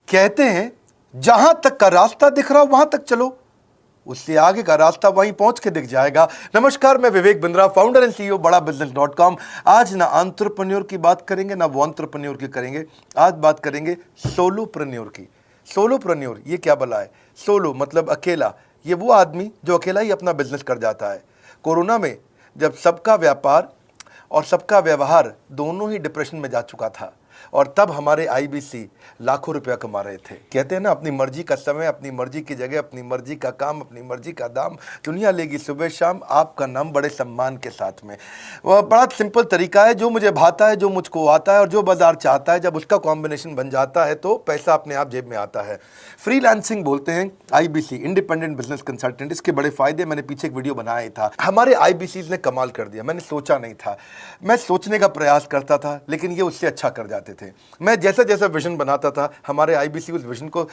कहते हैं जहां तक का रास्ता दिख रहा हो वहां तक चलो, उससे आगे का रास्ता वहीं पहुंच के दिख जाएगा। नमस्कार, मैं Vivek Bindra, founder and CEO बड़ा बिजनेस.com। आज ना एंटरप्रेन्योर की बात करेंगे ना वो एंटरप्रेन्योर की करेंगे, आज बात करेंगे सोलोप्रेन्योर की। सोलोप्रेन्योर ये क्या भला है? सोलो मतलब अकेला, ये वो आदमी जो अकेला ही अपना बिजनेस कर जाता है। कोरोना में जब सबका व्यापार और सबका व्यवहार दोनों ही डिप्रेशन में जा चुका था, और तब हमारे आईबीसी लाखों रुपया कमा रहे थे। कहते हैं ना, अपनी मर्जी का समय, अपनी मर्जी की जगह, अपनी मर्जी का काम, अपनी मर्जी का दाम, दुनिया लेगी सुबह शाम, आपका नाम बड़े सम्मान के साथ में। वह बड़ा सिंपल तरीका है, जो मुझे भाता है, जो मुझको आता है और जो बाजार चाहता है, जब उसका कॉम्बिनेशन बन जाता है तो पैसा अपने आप जेब में आता है। फ्रीलांसिंग बोलते हैं आईबीसी, इंडिपेंडेंट बिजनेस कंसल्टेंट। इसके बड़े फायदे मैंने पीछे एक वीडियो बनाया था। हमारे आईबीसी ने कमाल कर दिया, मैंने सोचा नहीं था। मैं सोचने का प्रयास करता था लेकिन ये उससे अच्छा कर जाते थे। मैं जैसा जैसा विजन बनाता था, हमारे आईबीसी उस विजन को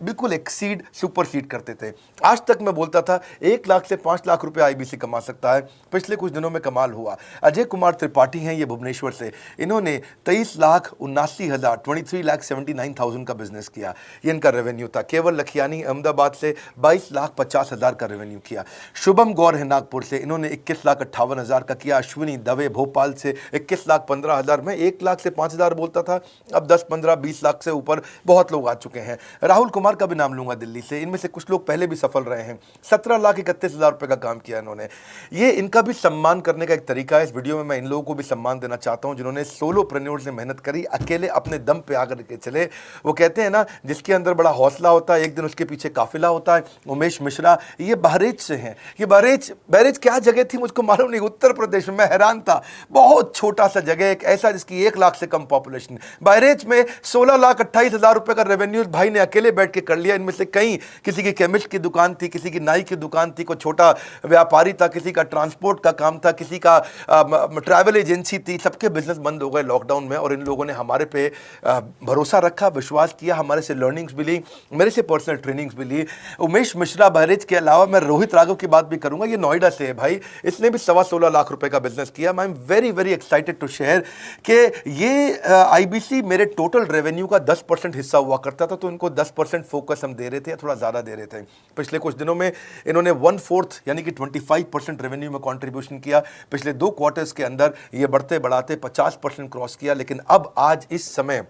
बिल्कुल एक्सीड, सुपरसीड करते थे। आज तक मैं बोलता था 1 लाख से 5 लाख रुपए आईबीसी कमा सकता है। पिछले कुछ दिनों में कमाल हुआ। अजय कुमार त्रिपाठी हैं ये भुवनेश्वर से, इन्होंने 23,79,000 23,79,000 का बिजनेस किया। ये इनका रेवेन्यू था। केवल लखियानी अहमदाबाद से 22,50,000 का रेवेन्यू किया। शुभम गौर है नागपुर से, इन्होंने 21,58,000 का किया। अश्विनी दवे भोपाल से 21,15,000। मैं 1 लाख से 5,000 बोलता था, अब 10, 15, 20 लाख से ऊपर बहुत लोग आ चुके हैं। राहुल कुमार का भी नाम लूंगा दिल्ली से, इनमें से कुछ लोग पहले भी सफल रहे हैं। 17,31,000 रुपए का काम किया इन्होंने। ये इनका भी सम्मान करने का एक तरीका है। इस वीडियो में मैं इन लोगों को भी सम्मान देना चाहता हूं जिन्होंने सोलोप्रेन्योर से मेहनत करी, अकेले अपने दम पे आकर के चले। वो कहते हैं ना, जिसके अंदर बड़ा हौसला होता है एक दिन उसके पीछे काफिला होता है। उमेश मिश्रा ये बहरेच से हैं। ये बहरेच क्या जगह थी मुझको मालूम नहीं, उत्तर प्रदेश में। मैं हैरान था, बहुत छोटा सा जगह, एक ऐसा जिसकी 1 लाख से कम पॉपुलेशन। बहरेच में 16,28,000 रुपए का रेवेन्यू भाई ने अकेले बैठ के कर लिया। इनमें से कई, किसी की केमिस्ट की दुकान थी, किसी की नाई की दुकान थी, कोई छोटा व्यापारी था, किसी का ट्रांसपोर्ट का काम था, किसी का ट्रैवल एजेंसी थी। सबके बिजनेस बंद हो गए लॉकडाउन में, और इन लोगों ने हमारे पे भरोसा रखा, विश्वास किया, हमारे से लर्निंग्स भी ली, मेरे से पर्सनल ट्रेनिंग्स भी ली। उमेश मिश्रा बहरेज के अलावा मैं रोहित राघव की बात भी करूंगा, ये नोएडा से है भाई, इसने भी 16.25 लाख रुपए का बिजनेस किया। I am very very excited to share कि ये आईबीसी मेरे टोटल रेवेन्यू का 10% हिस्सा हुआ करता था, तो इनको 10% फोकस हम दे रहे थे, थोड़ा ज़्यादा दे रहे थे। पिछले कुछ दिनों में इन्होंने 1/4 यानी कि 25% रेवेन्यू में कंट्रीब्यूशन किया। पिछले 2 क्वार्टर्स के अंदर ये बढ़ते बढ़ाते 50% क्रॉस किया। लेकिन अब आज इस समय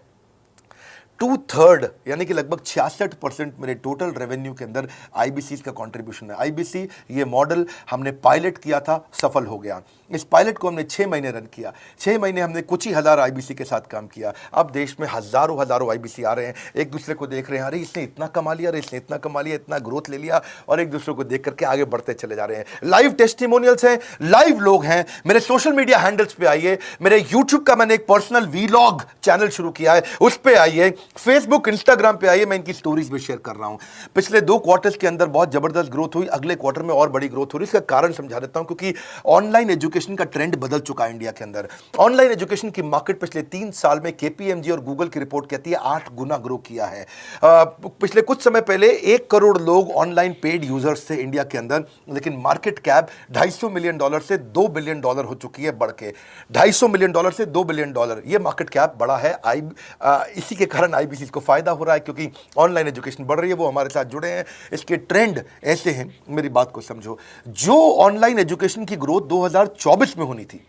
2/3 यानी कि लगभग 66% मेरे टोटल रेवेन्यू के अंदर आईबीसी का कंट्रीब्यूशन है। आईबीसी ये मॉडल हमने पायलट किया था, सफल हो गया। इस पायलट को हमने 6 महीने रन किया। 6 महीने हमने कुछ ही हज़ार आईबीसी के साथ काम किया। अब देश में हज़ारों आईबीसी आ रहे हैं, एक दूसरे को देख रहे हैं, अरे इसने इतना कमा लिया, अरे इसने इतना कमा लिया, इतना ग्रोथ ले लिया, और एक दूसरे को देख करके आगे बढ़ते चले जा रहे हैं। लाइव टेस्टिमोनियल्स हैं, लाइव लोग हैं। मेरे सोशल मीडिया हैंडल्स पे आइए, मेरे यूट्यूब का मैंने एक पर्सनल वीलॉग चैनल शुरू किया है, उस पर आइए, फेसबुक इंस्टाग्राम पे आइए, मैं इनकी स्टोरीज भी शेयर कर रहा हूं। पिछले 2 क्वार्टर्स के अंदर बहुत जबरदस्त ग्रोथ हुई, अगले क्वार्टर में और बड़ी ग्रोथ हो रही है। इसका कारण समझा देता हूं, क्योंकि ऑनलाइन एजुकेशन का ट्रेंड बदल चुका है इंडिया के अंदर। ऑनलाइन एजुकेशन की मार्केट पिछले 3 साल में केपीएमजी और गूगल की रिपोर्ट कहती है 8 गुना ग्रो किया है। पिछले कुछ समय पहले 1 करोड़ लोग ऑनलाइन पेड यूजर्स थे इंडिया के अंदर, लेकिन मार्केट कैप $250 मिलियन से $2 बिलियन हो चुकी है, बढ़ के $250 मिलियन से $2 बिलियन। ये मार्केट कैप बड़ा है। इसी के कारण आईबीसी को फायदा हो रहा है, क्योंकि ऑनलाइन एजुकेशन बढ़ रही है, वो हमारे साथ जुड़े हैं। इसके ट्रेंड ऐसे हैं, मेरी बात को समझो। जो ऑनलाइन एजुकेशन की ग्रोथ 2024 में होनी थी,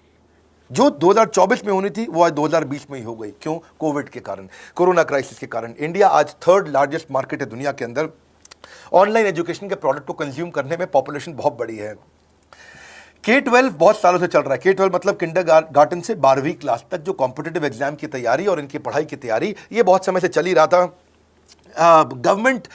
जो 2024 में होनी थी, वो आज 2020 में ही हो गई। क्यों? कोविड के कारण, कोरोना क्राइसिस के कारण। इंडिया आज 3rd लार्जेस्ट मार्केट है दुनिया के अंदर। ऑनलाइन एजुकेशन के प्रोडक्ट को कंज्यूम करने में पॉपुलेशन बहुत बड़ी है। K-12 बहुत सालों से चल रहा है। K-12 मतलब किंडरगार्टन से 12वीं क्लास तक, जो कॉम्पिटिटिव एग्जाम की तैयारी और इनकी पढ़ाई की तैयारी, ये बहुत समय से चल ही रहा था। गवर्नमेंट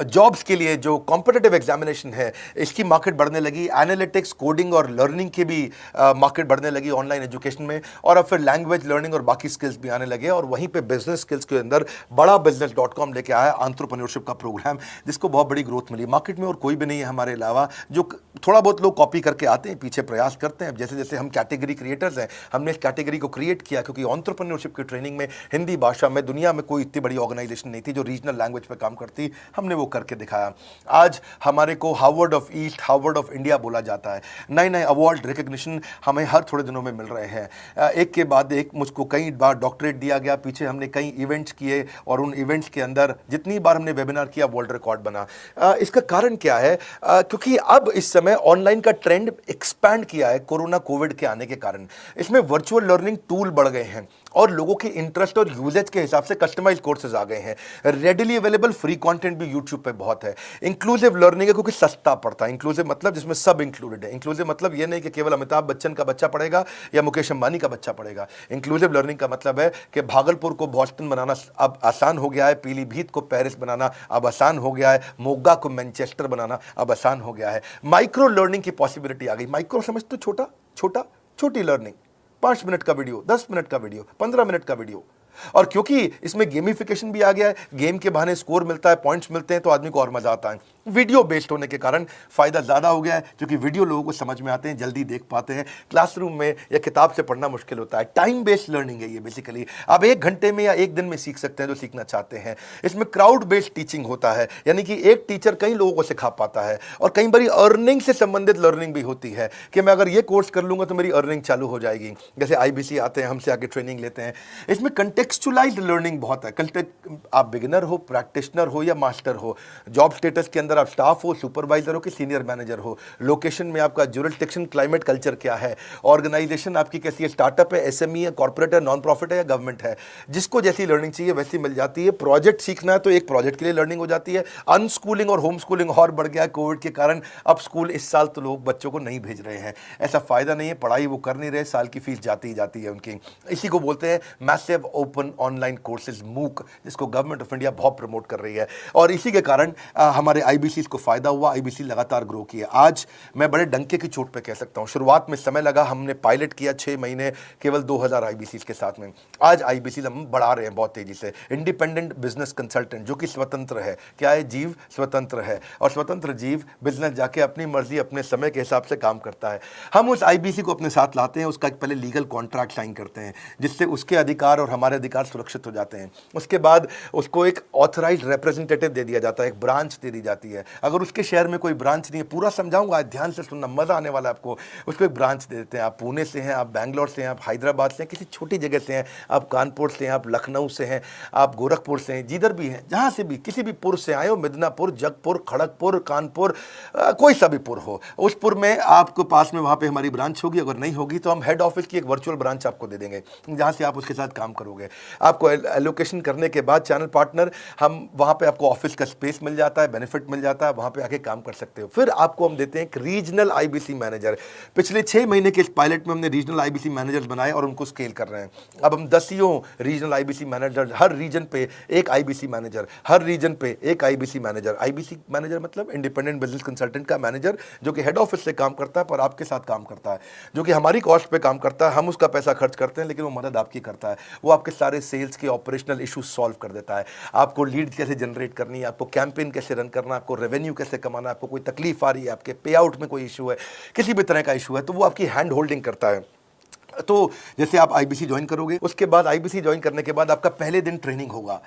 जॉब्स के लिए जो कॉम्पिटिटिव एग्जामिनेशन है, इसकी मार्केट बढ़ने लगी। एनालिटिक्स, कोडिंग और लर्निंग की भी मार्केट बढ़ने लगी ऑनलाइन एजुकेशन में, और अब फिर लैंग्वेज लर्निंग और बाकी स्किल्स भी आने लगे। और वहीं पे बिजनेस स्किल्स के अंदर बड़ा बिजनेस.com लेके आया एंटरप्रेन्योरशिप का प्रोग्राम, जिसको बहुत बड़ी ग्रोथ मिली मार्केट में, और कोई भी नहीं है हमारे अलावा जो थोड़ा बहुत लोग कॉपी करके आते हैं, पीछे प्रयास करते हैं। जैसे जैसे हम कैटेगरी क्रिएटर्स हैं, हमने इस कैटेगरी को क्रिएट किया क्योंकि एंटरप्रेन्योरशिप की ट्रेनिंग में हिंदी भाषा में दुनिया में कोई इतनी बड़ी ऑर्गेनाइजेशन नहीं थी जो रीजनल लैंग्वेज पे काम करती। हमने वो करके दिखाया। आज हमारे को Harvard of east, Harvard of India बोला जाता है। नए नए अवार्ड रिकग्निशन हमें हर थोड़े दिनों में मिल रहे हैं। एक के बाद एक मुझको कई बार डॉक्टरेट दिया गया। पीछे हमने कई इवेंट्स किए और उन इवेंट्स के अंदर जितनी बार हमने वेबिनार किया वर्ल्ड रिकॉर्ड बना। इसका कारण क्या है? क्योंकि अब इस समय ऑनलाइन का ट्रेंड एक्सपैंड किया है कोरोना कोविड के आने के कारण। इसमें वर्चुअल लर्निंग टूल बढ़ गए हैं और लोगों के इंटरेस्ट और यूजेज के हिसाब से कस्टमाइज कोर्सेज आ गए हैं। रेडिली अवेलेबल फ्री कंटेंट भी यूट्यूब पे बहुत है। इंक्लूसिव लर्निंग है क्योंकि सस्ता पड़ता है। इंक्लूसिव मतलब जिसमें सब इंक्लूडेड है। इंक्लूसिव मतलब ये नहीं कि केवल अमिताभ बच्चन का बच्चा पढ़ेगा या मुकेश अंबानी का बच्चा पढ़ेगा। इंक्लूसिव लर्निंग का मतलब है कि भागलपुर को बॉस्टन बनाना अब आसान हो गया है, पीलीभीत को पेरिस बनाना अब आसान हो गया है, मोगा को मैनचेस्टर बनाना अब आसान हो गया है। माइक्रो लर्निंग की पॉसिबिलिटी आ गई। माइक्रो समझ तो छोटा छोटा, छोटी लर्निंग, 5 मिनट का वीडियो, 10 मिनट का वीडियो, 15 मिनट का वीडियो। और क्योंकि इसमें गेमिफिकेशन भी आ गया है, गेम के बहाने स्कोर मिलता है, पॉइंट्स मिलते हैं, तो आदमी को और मजा आता है। वीडियो बेस्ड होने के कारण फायदा ज्यादा हो गया है क्योंकि वीडियो लोगों को समझ में आते हैं, जल्दी देख पाते हैं। क्लासरूम में या किताब से पढ़ना मुश्किल होता है। टाइम बेस्ड लर्निंग है ये बेसिकली। आप 1 घंटे में या 1 दिन में सीख सकते हैं जो सीखना चाहते हैं। इसमें क्राउड बेस्ड टीचिंग होता है, यानी कि एक टीचर कई लोगों को सिखा पाता है। और कई बार अर्निंग से संबंधित लर्निंग भी होती है कि मैं अगर ये कोर्स कर लूंगा तो मेरी अर्निंग चालू हो जाएगी। जैसे IBC आते हैं, हमसे आके ट्रेनिंग लेते हैं। इसमें कंटेक्चुअलाइज्ड लर्निंग बहुत है। आप बिगिनर हो, प्रैक्टिशनर हो या मास्टर हो, जॉब स्टेटस के अंदर आप स्टाफ हो, सुपरवाइजर हो कि सीनियर मैनेजर हो, लोकेशन में आपका जुरिस्डिक्शन, क्लाइमेट, कल्चर क्या है, ऑर्गेनाइजेशन आपकी कैसी है, स्टार्टअप है, SME है, कॉर्पोरेट है, नॉन प्रॉफिट है या गवर्नमेंट है, जिसको जैसी लर्निंग चाहिए वैसी मिल जाती है। प्रोजेक्ट सीखना है तो एक प्रोजेक्ट के लिए लर्निंग हो जाती है। अनस्कूलिंग और होम स्कूलिंग और बढ़ गया है कोविड के कारण। अब स्कूल इस साल तो लोग बच्चों को नहीं भेज रहे हैं। ऐसा फायदा नहीं है, पढ़ाई वो कर नहीं रहे, साल की फीस जाती ही जाती है उनकी। इसी को बोलते हैं massive open online courses, MOOC, जिसको गवर्नमेंट ऑफ इंडिया बहुत प्रमोट कर रही है। और इसी के कारण हमारे IBC को फायदा हुआ। IBC लगातार ग्रो किया। आज मैं बड़े डंके की चोट पे कह सकता हूं, शुरुआत में समय लगा, हमने पायलट किया 6 महीने केवल 2000 IBC के साथ में। आज IBC हम बढ़ा रहे हैं बहुत तेजी से। इंडिपेंडेंट बिजनेस कंसल्टेंट, जो कि स्वतंत्र है। क्या है? जीव स्वतंत्र है। और स्वतंत्र जीव बिजनेस जाके अपनी मर्जी अपने समय के हिसाब से काम करता है। हम उस IBC को अपने साथ लाते हैं, उसका एक पहले लीगल कॉन्ट्रैक्ट साइन करते हैं जिससे उसके अधिकार और हमारे अधिकार सुरक्षित हो जाते हैं। उसके बाद उसको एक ऑथराइज्ड रिप्रेजेंटेटिव दे दिया जाता है, एक ब्रांच दे दी जाती है। अगर उसके शहर में कोई ब्रांच नहीं है, पूरा समझाऊंगा, ध्यान से सुनना, मजा आने वाला है आपको। उसको एक ब्रांच दे देते हैं। आप पुणे से हैं, आप बैंगलोर से हैं, आप हैदराबाद से हैं, किसी छोटी जगह से हैं, आप कानपुर से हैं, आप लखनऊ से हैं, आप गोरखपुर से हैं, जिधर भी हैं, जहाँ से भी, किसी भी पुर से आए हो, मिदनापुर, जगपुर, खड़गपुर, कानपुर, कोई सा भी पुर हो, उस पुर में आपके पास में वहाँ पे हमारी ब्रांच होगी। अगर नहीं होगी तो हम हेड ऑफिस की एक वर्चुअल ब्रांच आपको दे देंगे जहाँ से आप उसके साथ काम करोगे। आपको एलोकेशन करने के बाद चैनल पार्टनर, हम वहाँ पे आपको ऑफिस का स्पेस मिल जाता है, बेनिफिट मिल जाता है, वहाँ पे आके काम कर सकते हो। फिर आपको हम देते हैं एक रीजनल IBC मैनेजर। पिछले 6 महीने के इस पायलट में हमने रीजनल IBC मैनेजर्स बनाए और उनको स्केल कर रहे हैं। अब हम 10 रीजनल IBC मैनेजर, हर रीजन पे एक IBC मैनेजर, हर रीजन पे एक IBC मैनेजर। IBC मैनेजर मतलब इंडिपेंडेंट बिजनेस कंसल्टेंट का मैनेजर, जो कि हेड ऑफिस से काम करता है पर आपके साथ काम करता है, जो कि हमारी कॉस्ट पे काम करता है। हम उसका पैसा खर्च करते हैं लेकिन वो मदद आपकी करता है। वो आपके सारे सेल्स के ऑपरेशनल इशू सॉल्व कर देता है। आपको लीड कैसे जनरेट करनी है, आपको कैंपेन कैसे रन करना है, आपको रेवेन्यू कैसे कमाना है, आपको कोई तकलीफ आ रही है, आपके पे आउट में कोई इशू है, किसी भी तरह का इशू है, तो वो आपकी हैंड होल्डिंग करता है। तो जैसे आप IBC ज्वाइन करोगे, उसके बाद IBC ज्वाइन करने के बाद आपका पहले दिन ट्रेनिंग होगा।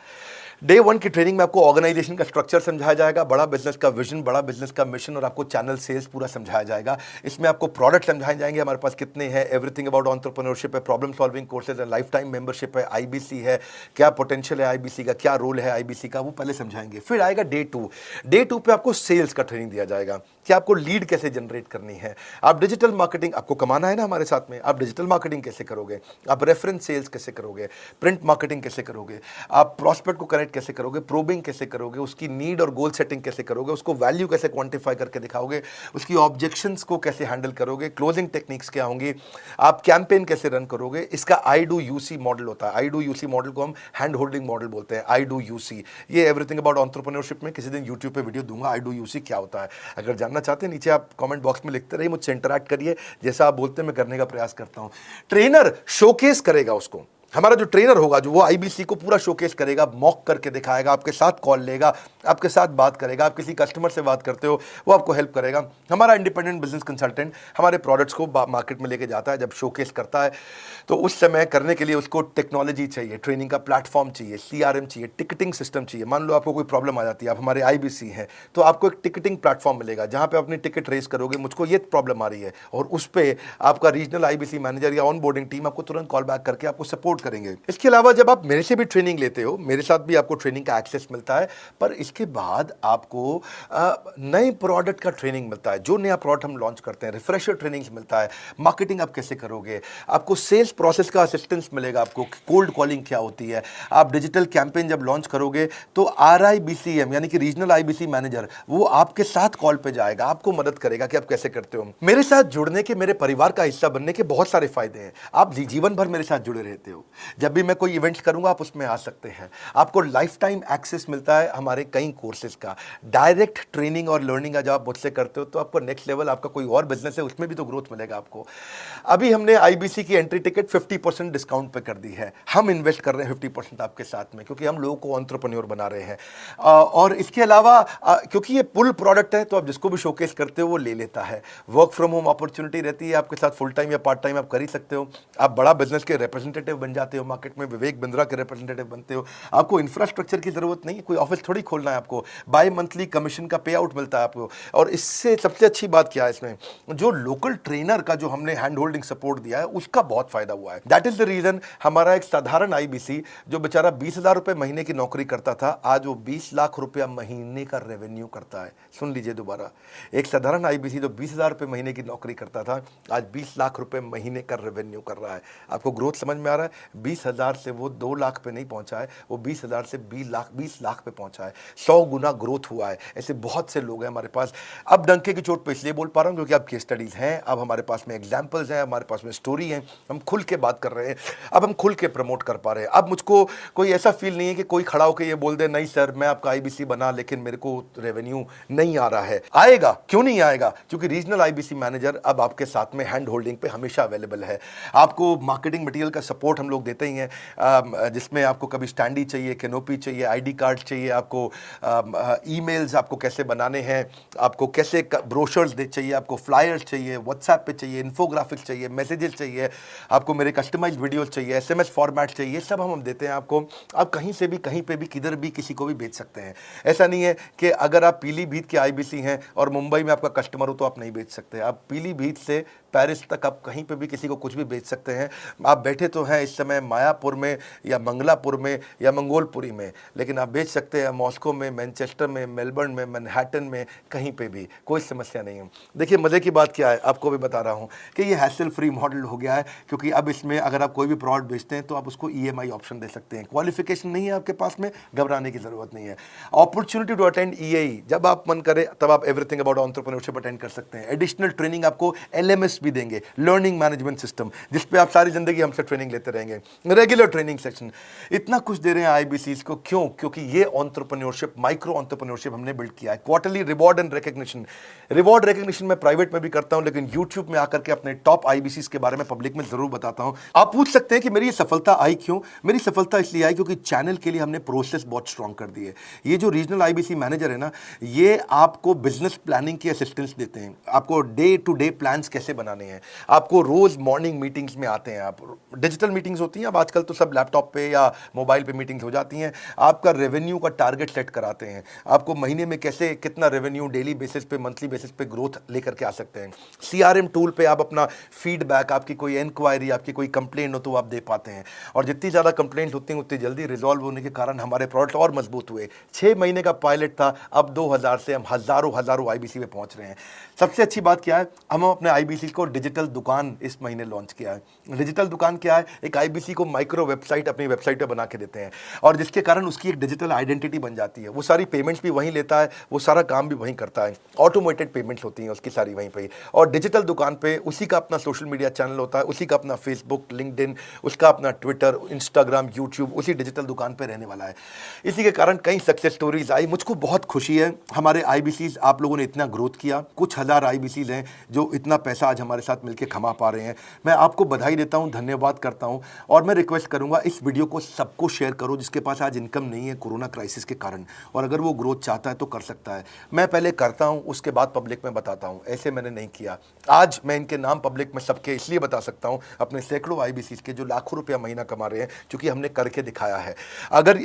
डे 1 की ट्रेनिंग में आपको ऑर्गेनाइजेशन का स्ट्रक्चर समझाया जाएगा, बड़ा बिजनेस का विजन, बड़ा बिजनेस का मिशन, और आपको चैनल सेल्स पूरा समझाया जाएगा। इसमें आपको प्रोडक्ट समझाए जाएंगे, हमारे पास कितने हैं, एवरीथिंग अबाउट एंटरप्रेन्योरशिप है, प्रॉब्लम सॉल्विंग कोर्सेज है, लाइफ टाइम मेंबरशिप है, IBC है, क्या पोटेंशियल है IBC का, क्या रोल है IBC का, वो पहले समझाएंगे। फिर आएगा डे 2। डे 2 पे आपको सेल्स का ट्रेनिंग दिया जाएगा कि आपको लीड कैसे जनरेट करनी है, आप डिजिटल मार्केटिंग, आपको कमाना है ना हमारे साथ में, आप डिजिटल मार्केटिंग कैसे करोगे, आप रेफरेंस सेल्स कैसे करोगे, प्रिंट मार्केटिंग कैसे करोगे, आप प्रॉस्पेक्ट को कनेक्ट कैसे करोगे, प्रोबिंग कैसे करोगे, उसकी नीड और गोल सेटिंग कैसे करोगे, उसको वैल्यू कैसे क्वांटिफाई करके दिखाओगे, उसकी ऑब्जेक्शंस को कैसे हैंडल करोगे, क्लोजिंग टेक्निक्स क्या होंगी, आप कैंपेन कैसे रन करोगे। इसका I-Do-You-See मॉडल होता है। I-Do-You-See मॉडल को हम हैंड होल्डिंग मॉडल बोलते हैं। I-Do-You-See, ये एवरीथिंग अबाउट एंटरप्रेन्योरशिप में किसी दिन यूट्यूब पे वीडियो दूंगा। I-Do-You-See क्या होता है, अगर जानना चाहते हैं नीचे आप कमेंट बॉक्स में लिखते रहिए, मुझसे इंटरैक्ट करिए, जैसा आप बोलते हैं मैं करने का प्रयास करता हूं। ट्रेनर शोकेस करेगा उसको, हमारा जो ट्रेनर होगा, जो वो आईबीसी को पूरा शोकेस करेगा, मॉक करके दिखाएगा, आपके साथ कॉल लेगा, आपके साथ बात करेगा, आप किसी कस्टमर से बात करते हो वो आपको हेल्प करेगा। हमारा इंडिपेंडेंट बिजनेस कंसल्टेंट हमारे प्रोडक्ट्स को मार्केट में लेके जाता है, जब शोकेस करता है तो उस समय करने के लिए उसको टेक्नोलॉजी चाहिए, ट्रेनिंग का प्लेटफॉर्म चाहिए, सीआरएम चाहिए, टिकटिंग सिस्टम चाहिए। मान लो आपको कोई प्रॉब्लम आ जाती है, आप हमारे आईबीसी हैं, तो आपको एक टिकटिंग प्लेटफॉर्म मिलेगा जहां पे अपनी टिकट रेस करोगे, मुझको ये प्रॉब्लम आ रही है, और उस पर आपका रीजनल आईबीसी मैनेजर या ऑन बोर्डिंग टीम आपको तुरंत कॉल बैक करके आपको सपोर्ट करेंगे। इसके अलावा जब आप मेरे से भी ट्रेनिंग लेते हो, मेरे साथ भी आपको ट्रेनिंग का एक्सेस मिलता है, पर इसके बाद आपको नए प्रोडक्ट का ट्रेनिंग मिलता है। जो नया प्रोडक्ट हम लॉन्च करते हैं, रिफ्रेशर ट्रेनिंग्स मिलता है, मार्केटिंग आप कैसे करोगे, आपको सेल्स प्रोसेस का असिस्टेंस मिलेगा, आपको कोल्ड कॉलिंग क्या होती है, आप डिजिटल कैंपेन जब लॉन्च करोगे तो आरआईबीसीएम यानी कि रीजनल आईबीसी मैनेजर वो आपके साथ कॉल पे जाएगा, आपको मदद करेगा कि आप कैसे करते हो। मेरे साथ जुड़ने के, मेरे परिवार का हिस्सा बनने के बहुत सारे फायदे हैं। आप जीवन भर मेरे साथ जुड़े रहते हो, जब भी मैं कोई इवेंट्स करूंगा आप उसमें आ सकते हैं, आपको लाइफ टाइम एक्सेस मिलता है हमारे कई कोर्सेज का, डायरेक्ट ट्रेनिंग और लर्निंग जब आप मुझसे करते हो तो आपको नेक्स्ट लेवल, आपका कोई और बिजनेस है उसमें भी तो ग्रोथ मिलेगा आपको। अभी हमने आईबीसी की एंट्री टिकट 50% डिस्काउंट पे कर दी है। हम इन्वेस्ट कर रहे हैं 50% आपके साथ में, क्योंकि हम लोगों को एंटरप्रेन्योर बना रहे हैं। और इसके अलावा क्योंकि ये पुल प्रोडक्ट है तो आप जिसको भी शोकेस करते हो वो ले लेता है। वर्क फ्रॉम होम अपॉर्चुनिटी रहती है आपके साथ, फुल टाइम या पार्ट टाइम आप कर ही सकते हो। आप बड़ा बिजनेस के रिप्रेजेंटेटिव बन जाते हो, मार्केट में विवेक बिंद्रा के रिप्रेजेंटेटिव बनते हो। आपको इंफ्रास्ट्रक्चर की जरूरत नहीं है, कोई ऑफिस थोड़ी खोलना है आपको, बाय मंथली कमीशन का पे आउट मिलता है आपको। और इससे सबसे अच्छी बात क्या है, इसमें जो लोकल ट्रेनर का जो हमने हैंड होल्डिंग सपोर्ट दिया है उसका बहुत फायदा हुआ है। दैट इज द रीजन हमारा एक साधारण आईबीसी जो बेचारा 20,000 रुपए महीने की नौकरी करता था, आज वो 20 लाख रुपया महीने का रेवेन्यू करता है। सुन लीजिए दोबारा, एक साधारण आईबीसी जो 20,000 रुपए महीने की नौकरी करता था, आज 20 लाख रुपए महीने का रेवेन्यू कर रहा है। आपको ग्रोथ समझ में आ रहा है? 20,000 से वो 2 लाख पे नहीं पहुंचा है, वो 20,000 से 20 लाख पे पहुंचा है। 100 गुना ग्रोथ हुआ है। ऐसे बहुत से लोग हैं हमारे पास। अब डंके की चोट पे इसलिए बोल पा रहा हूं क्योंकि अब केस स्टडीज हैं, अब हमारे पास में एग्जाम्पल्स हैं, हमारे पास में स्टोरी है, हम खुल के बात कर रहे हैं, अब हम खुल के प्रमोट कर पा रहे हैं। अब मुझको कोई ऐसा फील नहीं है कि कोई खड़ा होकर ये बोल दे नहीं सर मैं आपका आईबीसी बना लेकिन मेरे को रेवेन्यू नहीं आ रहा है। आएगा, क्यों नहीं आएगा? क्योंकि रीजनल आईबीसी मैनेजर अब आपके साथ में हैंड होल्डिंग पे हमेशा अवेलेबल है। आपको मार्केटिंग मटेरियल का सपोर्ट हम लोग देते ही हैं, जिसमें आपको कभी स्टैंडी चाहिए, कैनोपी चाहिए, आईडी कार्ड चाहिए, आपको ईमेल्स आपको कैसे बनाने हैं, आपको कैसे ब्रोशर्स चाहिए, आपको फ्लायर्स चाहिए, व्हाट्सएप पे चाहिए, इन्फोग्राफिक्स चाहिए, मैसेजेस चाहिए, आपको मेरे कस्टमाइज्ड वीडियोस चाहिए, एसएमएस फॉर्मेट चाहिए, ये सब हम देते हैं आपको। आप कहीं से भी, कहीं पे भी, किधर भी, किसी को भी बेच सकते हैं। ऐसा नहीं है कि अगर आप पीलीभीत के आईबीसी हैं और मुंबई में आपका कस्टमर हो तो आप नहीं बेच सकते। आप पीलीभीत से पेरिस तक आप कहीं पे भी किसी को कुछ भी बेच सकते हैं। आप बैठे तो हैं इस समय मायापुर में या मंगलापुर में या मंगोलपुरी में, लेकिन आप बेच सकते हैं मॉस्को में, मैनचेस्टर में, मेलबर्न में, मैनहट्टन में, कहीं पे भी, कोई समस्या नहीं है। देखिए मज़े की बात क्या है, आपको भी बता रहा हूँ कि ये हैसल फ्री मॉडल हो गया है, क्योंकि अब इसमें अगर आप कोई भी प्रोडक्ट बेचते हैं तो आप उसको ईएमआई ऑप्शन दे सकते हैं। क्वालिफिकेशन नहीं है आपके पास में, घबराने की जरूरत नहीं है। अपॉर्चुनिटी टू अटेंड ईएई, जब आप मन करे तब आप एवरीथिंग अबाउट एंटरप्रेन्योरशिप अटेंड कर सकते हैं। एडिशनल ट्रेनिंग आपको एलएमएस भी देंगे, लर्निंग मैनेजमेंट सिस्टम, जिस पे आप सारी जिंदगी हमसे ट्रेनिंग लेते रहेंगे। रेगुलर ट्रेनिंग सेक्शन, इतना कुछ दे रहे हैं आईबीसीज को। क्यों? क्योंकि ये एंटरप्रेन्योरशिप, माइक्रो एंटरप्रेन्योरशिप हमने बिल्ड किया है। Quarterly reward and recognition, reward recognition मैं प्राइवेट में भी करता हूं, लेकिन यूट्यूब में आकर के अपने टॉप आईबीसीज के बारे में पब्लिक में जरूर बताता हूं। आप पूछ सकते हैं कि मेरी ये सफलता आई क्यों? मेरी सफलता इसलिए आई क्योंकि चैनल के लिए हमने प्रोसेस बहुत स्ट्रॉन्ग कर दी है। ये जो रीजनल आईबीसी मैनेजर है ना, ये आपको बिजनेस प्लानिंग की असिस्टेंस देते हैं, आपको डे टू डे प्लान्स कैसे बनाने हैं, आपको रोज मॉर्निंग मीटिंग्स में आते हैं। आप डिजिटल मीटिंग्स होती हैं, अब आजकल तो सब लैपटॉप पे या मोबाइल पे मीटिंग्स हो जाती हैं। आपका रेवेन्यू का टारगेट सेट कराते हैं, आपको महीने में कैसे कितना रेवेन्यू डेली बेसिस पे, मंथली बेसिस पे ग्रोथ लेकर के आ सकते हैं। सीआरएम टूल पे आप अपना फीडबैक, आपकी कोई इंक्वायरी, आपकी कोई कंप्लेंट हो तो आप दे पाते हैं, और जितनी ज़्यादा कंप्लेंट होती हैं उतनी जल्दी रिजॉल्व होने के कारण हमारे प्रोडक्ट और मजबूत हुए। 6 महीने का पायलट था, अब 2000 से हम हज़ारों आईबीसी पे पहुंच रहे हैं। सबसे अच्छी बात क्या है, हम अपने आईबीसी को डिजिटल दुकान इस महीने लॉन्च किया है। डिजिटल दुकान क्या है? एक आईबीसी को माइक्रो वेबसाइट अपनी वेबसाइट पे बना के देते हैं, और जिसके कारण उसकी एक डिजिटल आइडेंटिटी बन जाती है। वो सारी पेमेंट्स भी वहीं लेता है, वो सारा काम भी वहीं करता है, ऑटोमेटेड पेमेंट्स होती हैं उसकी सारी वहीं पे। और डिजिटल दुकान पे उसी का अपना सोशल मीडिया चैनल होता है, उसी का अपना फेसबुक, लिंक्डइन, उसका अपना ट्विटर, इंस्टाग्राम, यूट्यूब उसी डिजिटल दुकान पे रहने वाला है। इसी के कारण कई सक्सेस स्टोरीज आई। मुझको बहुत खुशी है, हमारे आईबीसीज आप लोगों ने इतना ग्रोथ किया। कुछ हज़ार आईबीसीज हैं जो इतना पैसा आज हमारे साथ मिलकर कमा पा रहे हैं। मैं आपको बधाई देता हूं, धन्यवाद करता हूं और मैं रिक्वेस्ट करूंगा इस वीडियो को सबको शेयर करो जिसके पास आज इनकम नहीं है कोरोना क्राइसिस के कारण, और अगर वो ग्रोथ चाहता है तो कर सकता है। मैं पहले करता हूं, उसके बाद पब्लिक में बताता हूं, ऐसे मैंने नहीं किया। आज मैं इनके नाम पब्लिक में सबके इसलिए बता सकता हूं, अपने सैकड़ों IBCs के जो लाखों रुपया महीना कमा रहे हैं, क्योंकि हमने करके दिखाया है। अगर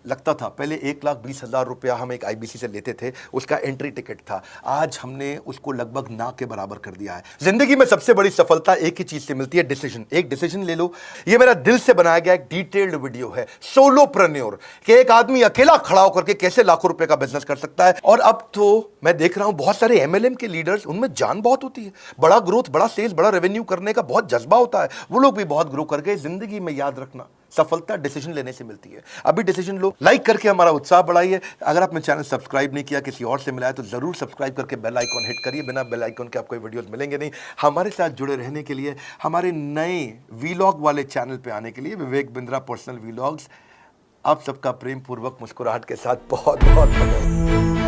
लगता था पहले 1,20,000 रुपया हम एक IBC से लेते थे, उसका एंट्री टिकट था, आज हमने उसको लगभग ना के बराबर कर दिया है। जिंदगी में सबसे बड़ी सफलता एक ही चीज से मिलती है, डिसीजन। एक डिसीजन ले लो। ये मेरा दिल से बनाया गया एक डिटेल्ड वीडियो है, सोलोप्रेन्योर, कि एक आदमी अकेला खड़ा होकर के कैसे लाखों रुपए का बिजनेस कर सकता है। और अब तो मैं देख रहा हूं बहुत सारे MLM के लीडर्स, उनमें जान बहुत होती है, बड़ा ग्रोथ, बड़ा सेल्स, बड़ा रेवेन्यू करने का बहुत जज्बा होता है, वो लोग भी बहुत ग्रो कर गए। जिंदगी में याद रखना, सफलता डिसीजन लेने से मिलती है। अभी डिसीजन लो, लाइक करके हमारा उत्साह बढ़ाइए। अगर आपने चैनल सब्सक्राइब नहीं किया, किसी और से मिला है, तो जरूर सब्सक्राइब करके बेल आइकॉन हिट करिए। बिना बेल आइकॉन के आपको वीडियोस मिलेंगे नहीं। हमारे साथ जुड़े रहने के लिए, हमारे नए वीलॉग वाले चैनल पे आने के लिए, विवेक बिंद्रा पर्सनल वीलॉग्स, आप सबका प्रेम पूर्वक मुस्कुराहट के साथ बहुत बहुत धन्यवाद।